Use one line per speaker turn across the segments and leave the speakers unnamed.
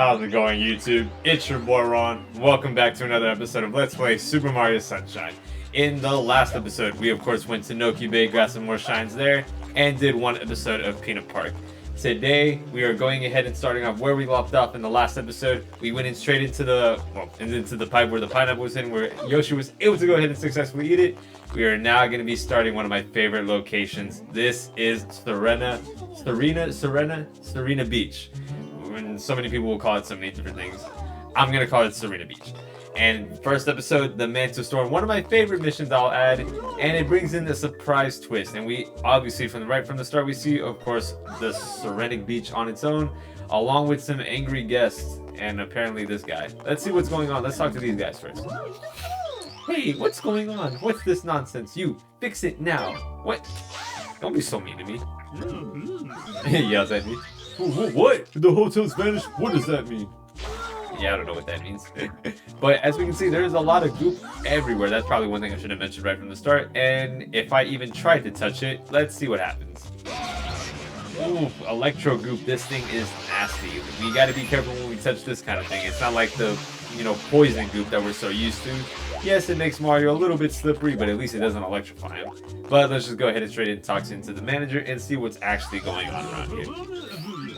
How's it going, YouTube? It's your boy Ron. Welcome back to another episode of Let's Play Super Mario Sunshine. In the last episode, we of course went to Noki Bay, got some more shines there, and did one episode of Peanut Park. Today, we are going ahead and starting off where we left off in the last episode. We went in straight into the pipe where the pineapple was in, where Yoshi was able to go ahead and successfully eat it. We are now going to be starting one of my favorite locations. This is Sirena Beach. And so many people will call it so many different things. I'm going to call it Sirena Beach. And first episode, the Manta Storm, one of my favorite missions I'll add, and it brings in a surprise twist. And we obviously, from the start, we see, of course, the Sirena Beach on its own, along with some angry guests, and apparently this guy. Let's see what's going on. Let's talk to these guys first. Hey, what's going on? What's this nonsense? You, fix it now. What? Don't be so mean to me. He yells at me. What? The hotel's vanished? What does that mean? Yeah, I don't know what that means. But as we can see, there's a lot of goop everywhere. That's probably one thing I should have mentioned right from the start. And if I even tried to touch it, let's see what happens. Ooh, electro goop. This thing is nasty. We got to be careful when we touch this kind of thing. It's not like the, poison goop that we're so used to. Yes, it makes Mario a little bit slippery, but at least it doesn't electrify him. But let's just go ahead and straight in talk into the manager and see what's actually going on around here.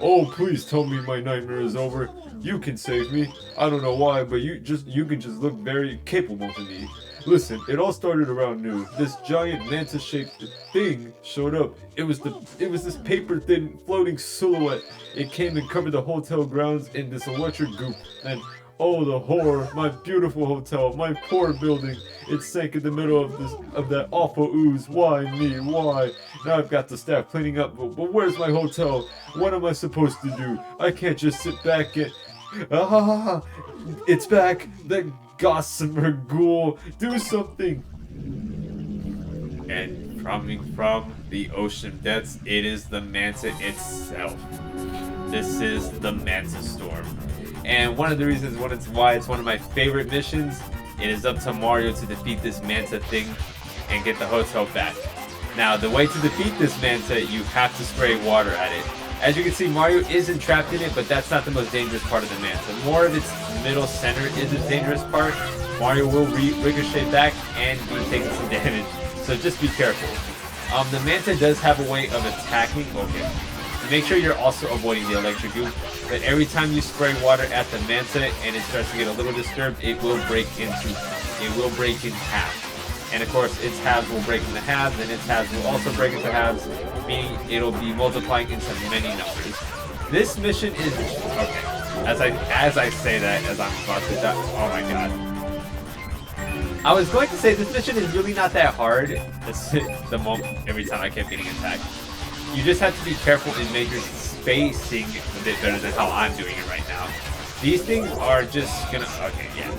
Oh, please tell me my nightmare is over. You can save me. I don't know why, but you can just look very capable to me. Listen, it all started around noon. This giant manta-shaped thing showed up. It was this paper-thin floating silhouette. It came and covered the hotel grounds in this electric goop. And oh, the horror! My beautiful hotel, my poor building. It sank in the middle of that awful ooze. Why me? Why? Now I've got the staff cleaning up. But where's my hotel? What am I supposed to do? I can't just sit back and... it's back! That gossamer ghoul! Do something! And coming from the ocean depths, it is the Manta itself. This is the Manta Storm. And one of the reasons why it's one of my favorite missions, it is up to Mario to defeat this Manta thing and get the hotel back. Now, the way to defeat this Manta, you have to spray water at it. As you can see, Mario isn't trapped in it, but that's not the most dangerous part of the Manta. More of its middle center is the dangerous part. Mario will ricochet back and be taking some damage, so just be careful. The Manta does have a way of attacking. Okay. Make sure you're also avoiding the electric goop, but every time you spray water at the Manta and it starts to get a little disturbed, it will break in half. And of course, its halves will break into halves, and its halves will also break into halves, meaning it'll be multiplying into many numbers. This mission is okay. As I say that, as I'm about to die. Oh my god. I was going to say this mission is really not that hard. The moment every time I kept getting attacked. You just have to be careful and make your spacing a bit better than how I'm doing it right now. These things are just gonna... Okay, yeah.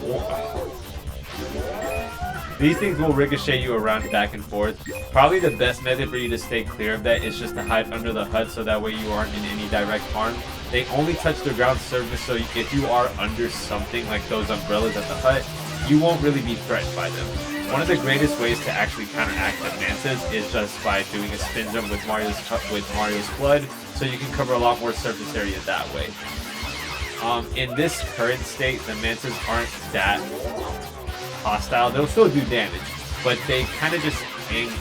These things will ricochet you around back and forth. Probably the best method for you to stay clear of that is just to hide under the hut so that way you aren't in any direct harm. They only touch the ground surface, so if you are under something like those umbrellas at the hut, you won't really be threatened by them. One of the greatest ways to actually counteract the Mantas is just by doing a spin jump with Mario's Flood, so you can cover a lot more surface area that way. In this current state, the Mantas aren't that hostile. They'll still do damage, but they kind of just aim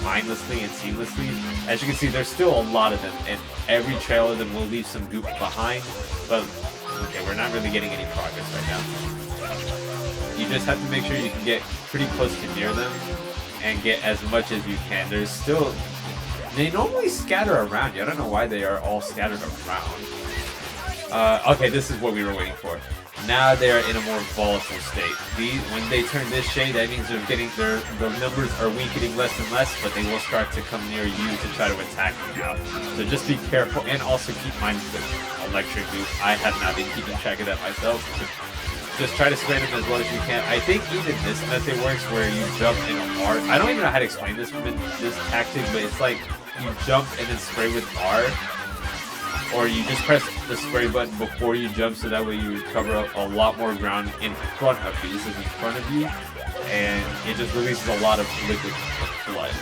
mindlessly and seamlessly. As you can see, there's still a lot of them, and every trail of them will leave some goop behind, but okay, we're not really getting any progress right now. You just have to make sure you can get pretty close to near them and get as much as you can. There's still... They normally scatter around you. I don't know why they are all scattered around. Okay, this is what we were waiting for. Now they are in a more volatile state. When they turn this shade, that means the numbers are weakening less and less, but they will start to come near you to try to attack you now. So just be careful, and also keep mind the electric goop. I have not been keeping track of that myself. Just try to spray them as well as you can. I think even this method works where you jump in R. I don't even know how to explain this tactic, but it's like you jump and then spray with R. Or you just press the spray button before you jump, so that way you cover up a lot more ground in front of you. This is in front of you, and it just releases a lot of liquid blood.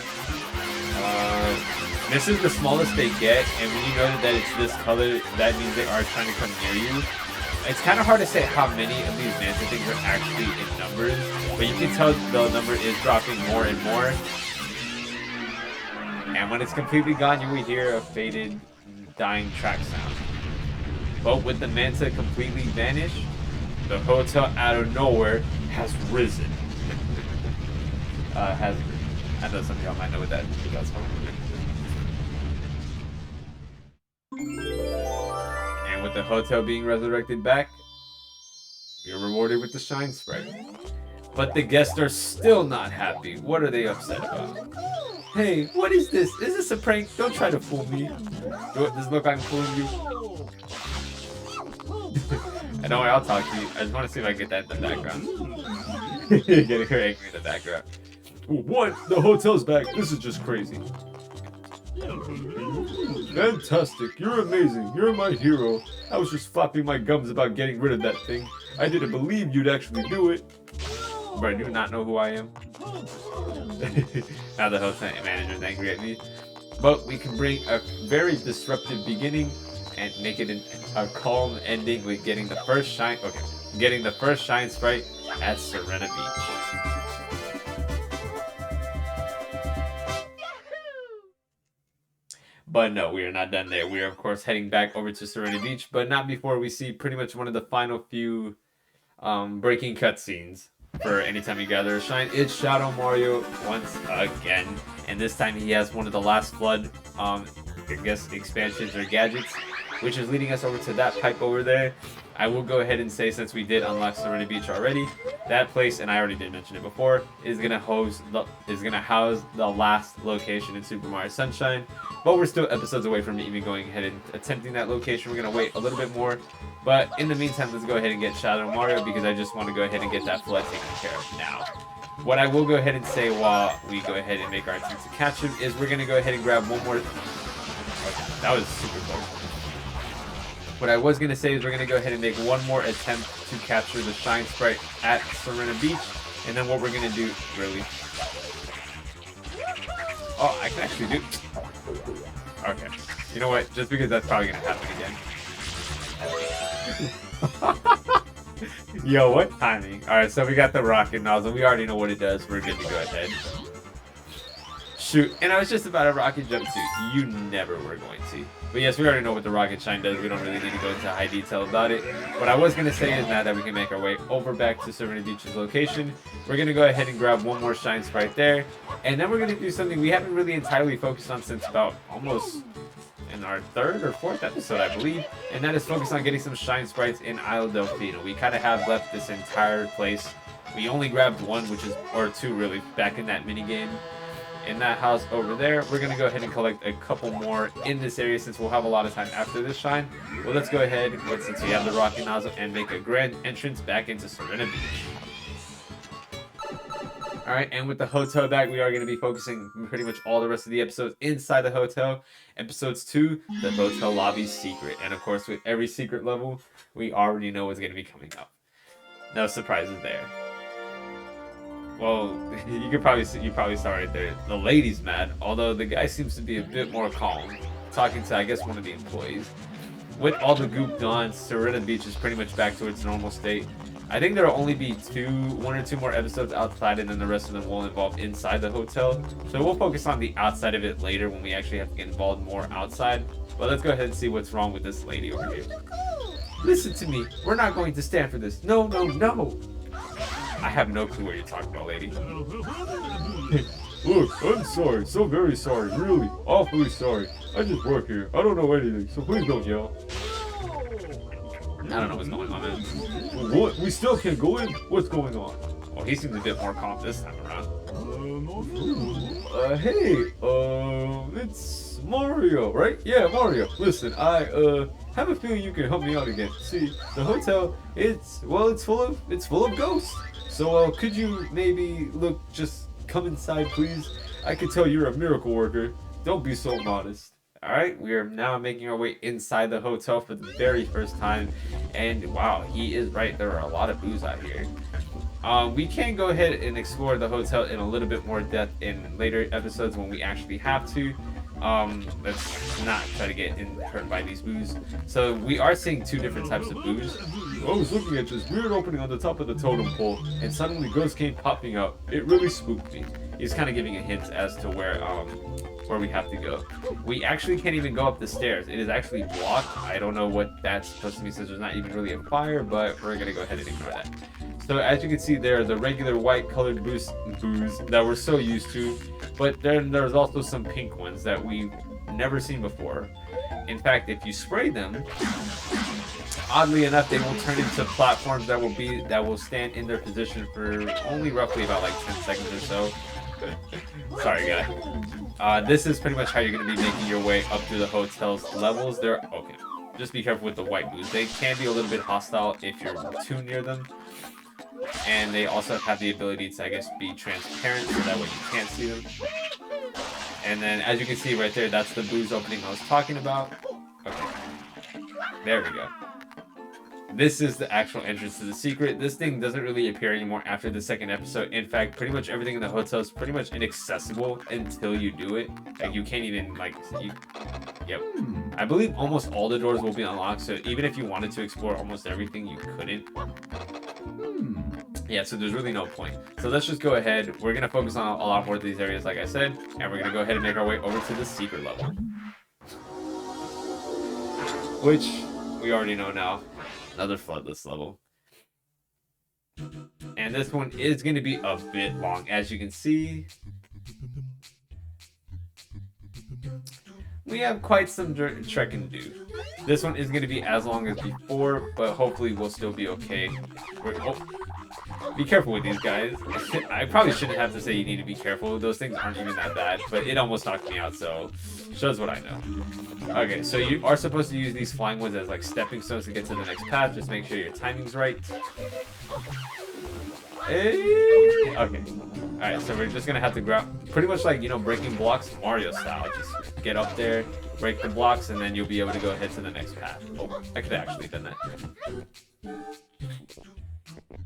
This is the smallest they get, and when you know that it's this color, that means they are trying to come near you. It's kind of hard to say how many of these Manta things are actually in numbers, but you can tell the number is dropping more and more. And when it's completely gone, you will hear a faded, dying track sound. But with the Manta completely vanished, the hotel out of nowhere has risen. I know some of y'all might know what that's from. And with the hotel being resurrected back, you're rewarded with the shine sprite. But the guests are still not happy. What are they upset about? Hey, what is this? Is this a prank? Don't try to fool me. Does this look like I'm fooling you? I know I'll talk to you. I just want to see if I get that in the background. Getting her angry in the background. What? The hotel's back. This is just crazy. Fantastic. You're amazing. You're my hero. I was just flapping my gums about getting rid of that thing. I didn't believe you'd actually do it. But I do not know who I am. Now the hotel manager's angry at me. But we can bring a very disruptive beginning and make it a calm ending with getting the first shine. Okay, getting the first shine sprite at Sirena Beach. But no, we are not done there. We are, of course, heading back over to Sirena Beach, but not before we see pretty much one of the final few breaking cutscenes for anytime you gather a shine. It's Shadow Mario once again, and this time he has one of the last Flood, I guess, expansions or gadgets, which is leading us over to that pipe over there. I will go ahead and say, since we did unlock Sirena Beach already, that place, and I already did mention it before, is gonna house the last location in Super Mario Sunshine. But we're still episodes away from even going ahead and attempting that location. We're gonna wait a little bit more, but in the meantime, let's go ahead and get Shadow Mario because I just want to go ahead and get that flood taken care of now. What I will go ahead and say while we go ahead and make our attempt to catch him is we're gonna go ahead and grab one more. Okay, that was super close. What I was going to say is we're going to go ahead and make one more attempt to capture the shine sprite at Sirena Beach. And then what we're going to do, really. Oh, I can actually do. Okay. You know what? Just because that's probably going to happen again. Yo, what timing? Alright, so we got the rocket nozzle. We already know what it does. We're good to go ahead. Shoot. And I was just about a rocket jumpsuit. You never were going to. But yes, we already know what the rocket shine does. We don't really need to go into high detail about it. What I was going to say is now that we can make our way over back to Sirena Beach's location, we're going to go ahead and grab one more shine sprite there. And then we're going to do something we haven't really entirely focused on since about almost in our third or fourth episode, I believe. And that is focus on getting some shine sprites in Isle Delfino. We kind of have left this entire place. We only grabbed one, or two really, back in that mini game. In that house over there, we're going to go ahead and collect a couple more in this area since we'll have a lot of time after this shine. Well, let's go ahead, since we have the rocket nozzle, and make a grand entrance back into Sirena Beach. Alright, and with the hotel back, we are going to be focusing pretty much all the rest of the episodes inside the hotel. Episodes 2, the hotel lobby's secret. And of course, with every secret level, we already know what's going to be coming up. No surprises there. Well, you probably saw right there. The lady's mad, although the guy seems to be a bit more calm, talking to, I guess, one of the employees. With all the goop gone, Sirena Beach is pretty much back to its normal state. I think there will only be one or two more episodes outside, and then the rest of them will involve inside the hotel. So we'll focus on the outside of it later when we actually have to get involved more outside. But let's go ahead and see what's wrong with this lady over here. Listen to me. We're not going to stand for this. No, no, no. I have no clue what you're talking about, lady. Look, I'm sorry. So very sorry. Really. Awfully sorry. I just work here. I don't know anything, so please don't yell. I don't know what's going on, man. What? We still can't go in? What's going on? Well, he seems a bit more calm this time around. Hey, it's Mario, right? Yeah, Mario. Listen, I, have a feeling you can help me out again. See, the hotel, it's full of ghosts. So, could you maybe just come inside, please? I can tell you're a miracle worker. Don't be so modest. Alright, we are now making our way inside the hotel for the very first time. And wow, he is right. There are a lot of booze out here. We can go ahead and explore the hotel in a little bit more depth in later episodes when we actually have to. Let's not try to get hurt by these boos. So we are seeing two different types of boos. I was looking at this weird opening on the top of the totem pole, and suddenly ghosts came popping up. It really spooked me. He's kind of giving a hint as to where we have to go. We actually can't even go up the stairs. It is actually blocked. I don't know what that's supposed to mean since there's not even really a fire, but we're gonna go ahead and ignore that. So as you can see there, the regular white colored boos that we're so used to, but then there's also some pink ones that we've never seen before. In fact, if you spray them, oddly enough, they will turn into platforms that will stand in their position for only roughly about like 10 seconds or so. Sorry, guy. This is pretty much how you're going to be making your way up through the hotel's levels. They're okay. Just be careful with the white boos. They can be a little bit hostile if you're too near them. And they also have the ability to, I guess, be transparent, so that way you can't see them. And then, as you can see right there, that's the boos opening I was talking about. Okay. There we go. This is the actual entrance to the secret. This thing doesn't really appear anymore after the second episode. In fact, pretty much everything in the hotel is pretty much inaccessible until you do it. Like, you can't even, like, yep. I believe almost all the doors will be unlocked, so even if you wanted to explore almost everything, you couldn't. Yeah, so there's really no point. So let's just go ahead. We're going to focus on a lot more of these areas, like I said, and we're going to go ahead and make our way over to the secret level. Which we already know now. Another floodless level. And this one is going to be a bit long. As you can see, we have quite some trekking to do. This one is going to be as long as before, but hopefully we'll still be okay. Be careful with these guys. I probably shouldn't have to say you need to be careful. Those things aren't even that bad, but it almost knocked me out, so shows what I know. Okay, so you are supposed to use these flying ones as like stepping stones to get to the next path. Just make sure your timing's right. Okay. Alright, so we're just gonna have to grab, pretty much like, you know, breaking blocks Mario style. Just get up there, break the blocks, and then you'll be able to go ahead to the next path. Oh, I could have actually done that.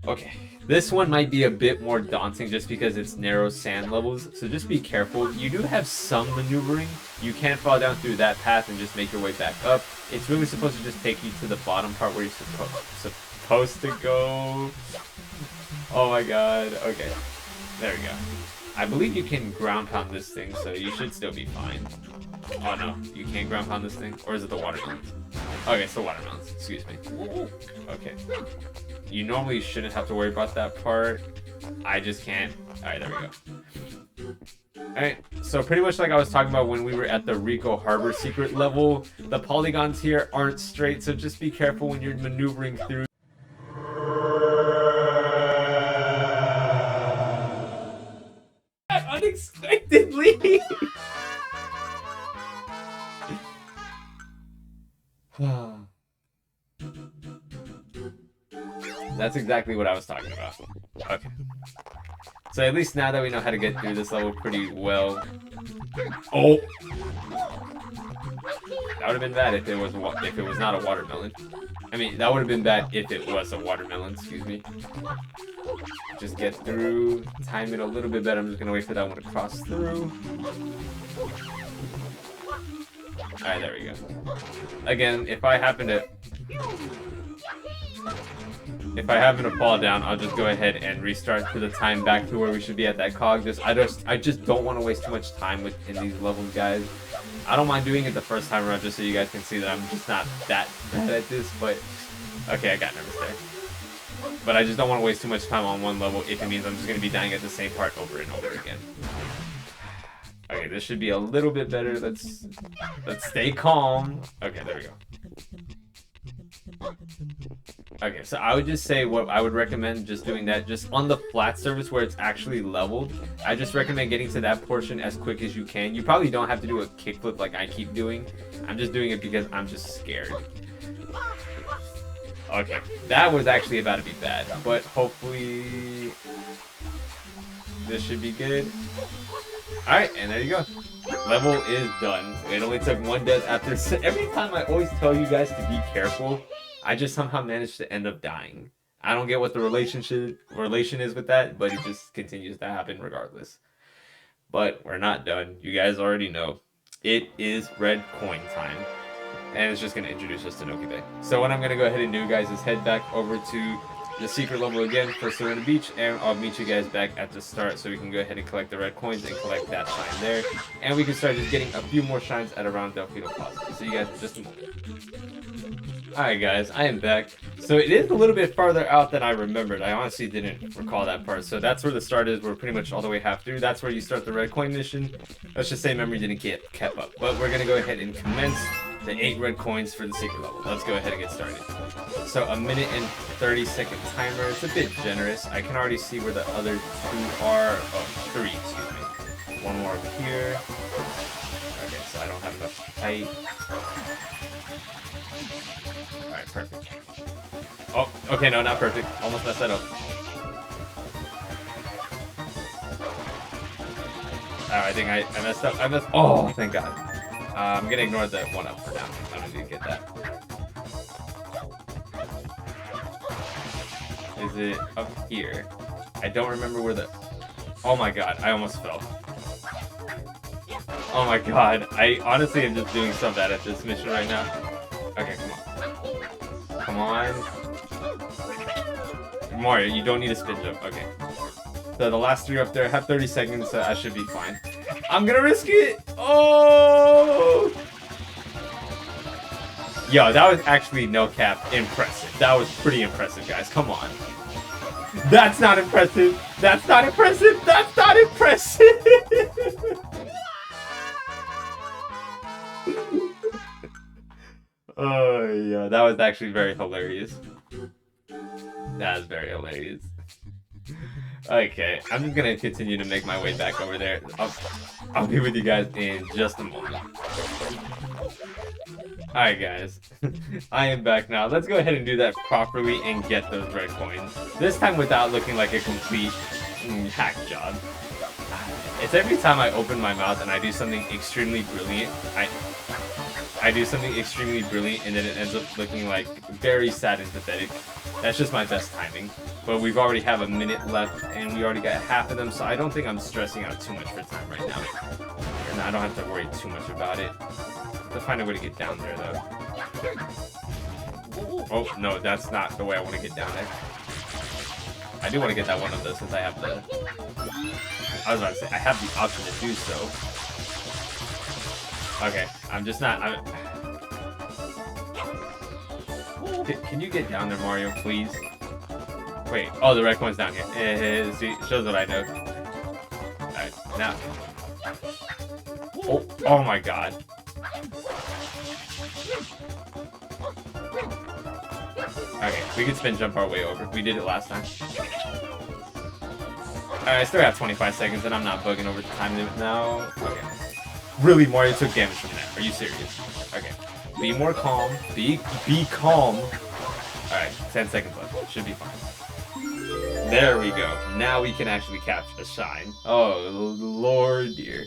Okay, this one might be a bit more daunting just because it's narrow sand levels, so just be careful. You do have some maneuvering. You can fall down through that path and just make your way back up. It's really supposed to just take you to the bottom part where you're supposed to go. Oh my god, okay. There we go. I believe you can ground pound this thing, so you should still be fine. Oh no, you can't ground pound this thing? Or is it the watermelons? Okay, it's the watermelons, excuse me. Okay. You normally shouldn't have to worry about that part. I just can't. Alright, there we go. Alright, so pretty much like I was talking about when we were at the Rico Harbor secret level, the polygons here aren't straight, so just be careful when you're maneuvering through. Unexpectedly! That's exactly what I was talking about. Okay. So at least now that we know how to get through this level pretty well. Oh! That would have been bad if it was not a watermelon. I mean, that would have been bad if it was a watermelon, excuse me. Just get through, time it a little bit better. I'm just gonna wait for that one to cross through. Alright, there we go. Again, if I happen to fall down, I'll just go ahead and restart for the time back to where we should be at that cog. I just don't want to waste too much time in these levels, guys. I don't mind doing it the first time around just so you guys can see that I'm just not that bad at this, but okay, I got nervous there. But I just don't want to waste too much time on one level if it means I'm just going to be dying at the same part over and over again. Okay, this should be a little bit better. Let's stay calm. Okay, there we go. Okay, so I would just say what I would recommend just doing that just on the flat surface where it's actually leveled. I just recommend getting to that portion as quick as you can. You probably don't have to do a kickflip like I keep doing. I'm just doing it because I'm just scared. Okay, that was actually about to be bad, but hopefully this should be good. Alright, and there you go. Level is done. It only took one death after. Every time I always tell you guys to be careful, I just somehow managed to end up dying. I don't get what the relation is with that, but it just continues to happen regardless. But we're not done. You guys already know. It is red coin time. And it's just going to introduce us to Noki Bay. So what I'm going to go ahead and do, guys, is head back over to the secret level again for Sirena Beach, and I'll meet you guys back at the start so we can go ahead and collect the red coins and collect that shine there. And we can start just getting a few more shines at around Delfino Plaza. See you guys in just a moment. Alright guys, I am back. So it is a little bit farther out than I remembered. I honestly didn't recall that part. So that's where the start is. We're pretty much all the way half through. That's where you start the red coin mission. Let's just say memory didn't get kept up. But we're going to go ahead and commence the 8 red coins for the secret level. Let's go ahead and get started. So a minute and 30-second timer. It's a bit generous. I can already see where the other 2 are. Oh, 3, excuse me. One more up here. Okay, so I don't have enough height. Alright, perfect. Oh, okay, no, not perfect. Almost messed that up. Alright, I think I messed up. Oh, thank God. I'm gonna ignore the 1 up for now. I don't need to get that. Is it up here? I don't remember where the... Oh my God, I almost fell. Oh my God, I honestly am just doing so bad at this mission right now. Okay, come on. Come on. Mario, you don't need a spin jump. Okay. So the last 3 up there, I have 30 seconds, so I should be fine. I'm gonna risk it! Oh! Yo, that was actually, no cap, impressive. That was pretty impressive, guys. Come on. That's not impressive. That's not impressive. That's not impressive. Oh, yeah. That was actually very hilarious. That was very hilarious. Okay, I'm just gonna continue to make my way back over there. I'll be with you guys in just a moment. Alright guys, I am back now. Let's go ahead and do that properly and get those red coins. This time without looking like a complete hack job. It's every time I open my mouth and I do something extremely brilliant, I do something extremely brilliant and then it ends up looking like very sad and pathetic. That's just my best timing. But we've already have a minute left and we already got half of them, so I don't think I'm stressing out too much for time right now. And I don't have to worry too much about it. I have to find a way to get down there though. Oh, no, that's not the way I want to get down there. I do want to get that one of those since I have the... I was about to say, I have the option to do so. Okay, I'm just not... Can you get down there, Mario, please? Wait, oh, the red coin's down here. See, shows what I know. Alright, now. Oh, oh my God. Okay, we can spin jump our way over. We did it last time. Alright, I still have 25 seconds and I'm not bugging over the time limit now. Okay. Really, Mario took damage from that. Are you serious? Okay. Be more calm. Be calm. Alright, 10 seconds left. Should be fine. There we go. Now we can actually catch a shine. Oh, Lord dear.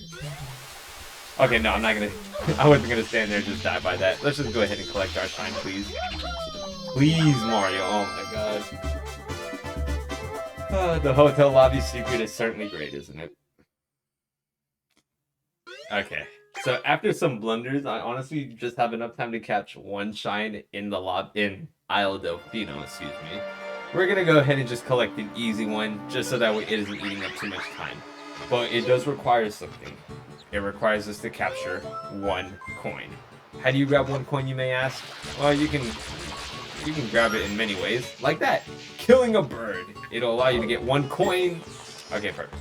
Okay, no, I'm not gonna... I wasn't gonna stand there and just die by that. Let's just go ahead and collect our shine, please. Please, Mario. Oh my God. The hotel lobby secret is certainly great, isn't it? Okay. So after some blunders, I honestly just have enough time to catch 1 shine in the in Isle Delfino, excuse me. We're gonna go ahead and just collect an easy one, just so that way it isn't eating up too much time. But it does require something. It requires us to capture 1 coin. How do you grab 1 coin, you may ask? Well, you can grab it in many ways, like that. Killing a bird. It'll allow you to get 1 coin. Okay, perfect.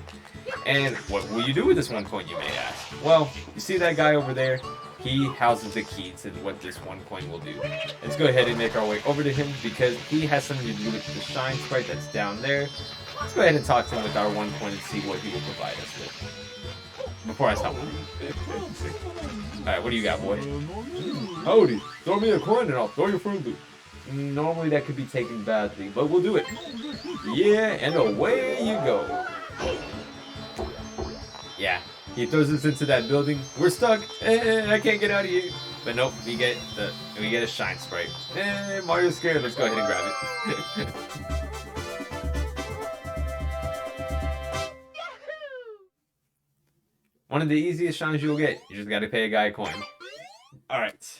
And what will you do with this 1 coin, you may ask? Well, you see that guy over there? He houses the key to what this 1 coin will do. Let's go ahead and make our way over to him because he has something to do with the shine sprite that's down there. Let's go ahead and talk to him with our 1 coin and see what he will provide us with. Before I stop. Alright, what do you got, boy? Howdy, throw me a coin and I'll throw you for a loop. Normally that could be taken badly, but we'll do it. Yeah, and away you go. Yeah, he throws us into that building. We're stuck. I can't get out of here. But nope, we get a shine sprite. Mario's scared. Let's go ahead and grab it. one of the easiest shines you'll get. You just gotta pay a guy a coin. Alright.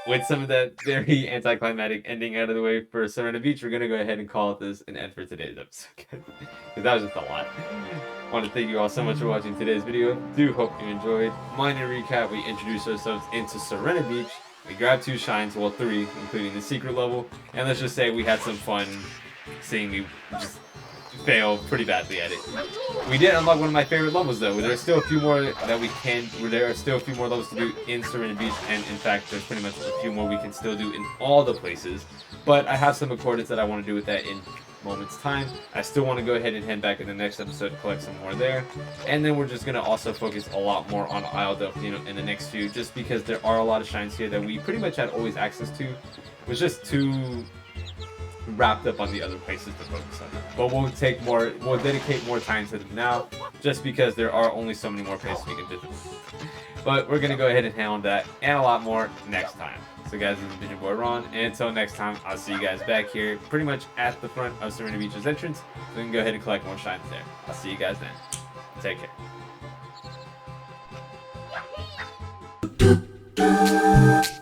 With some of that very anticlimactic ending out of the way for Sirena Beach, we're gonna go ahead and call this an end for today's episode. Because that was just a lot. I want to thank you all so much for watching today's video. Do hope you enjoyed. Minor recap, we introduced ourselves into Sirena Beach. We grabbed 2 shines, well 3, including the secret level. And let's just say we had some fun seeing me just fail pretty badly at it. We did unlock one of my favorite levels though. There's still a few more that we can, there are still a few more levels to do in Sirena Beach, and in fact there's pretty much a few more we can still do in all the places. But I have some accordance that I want to do with that in moments time. I still want to go ahead and head back in the next episode to collect some more there. And then we're just going to also focus a lot more on Isle Delfino in the next few, just because there are a lot of shines here that we pretty much had always access to. It was just too wrapped up on the other places to focus on. But we'll dedicate more time to them now, just because there are only so many more places we can visit. But we're gonna go ahead and handle that and a lot more next time. So guys, this has been your boy Ron, and until next time, I'll see you guys back here pretty much at the front of Sirena Beach's entrance, so we can go ahead and collect more shines there. I'll see you guys then. Take care.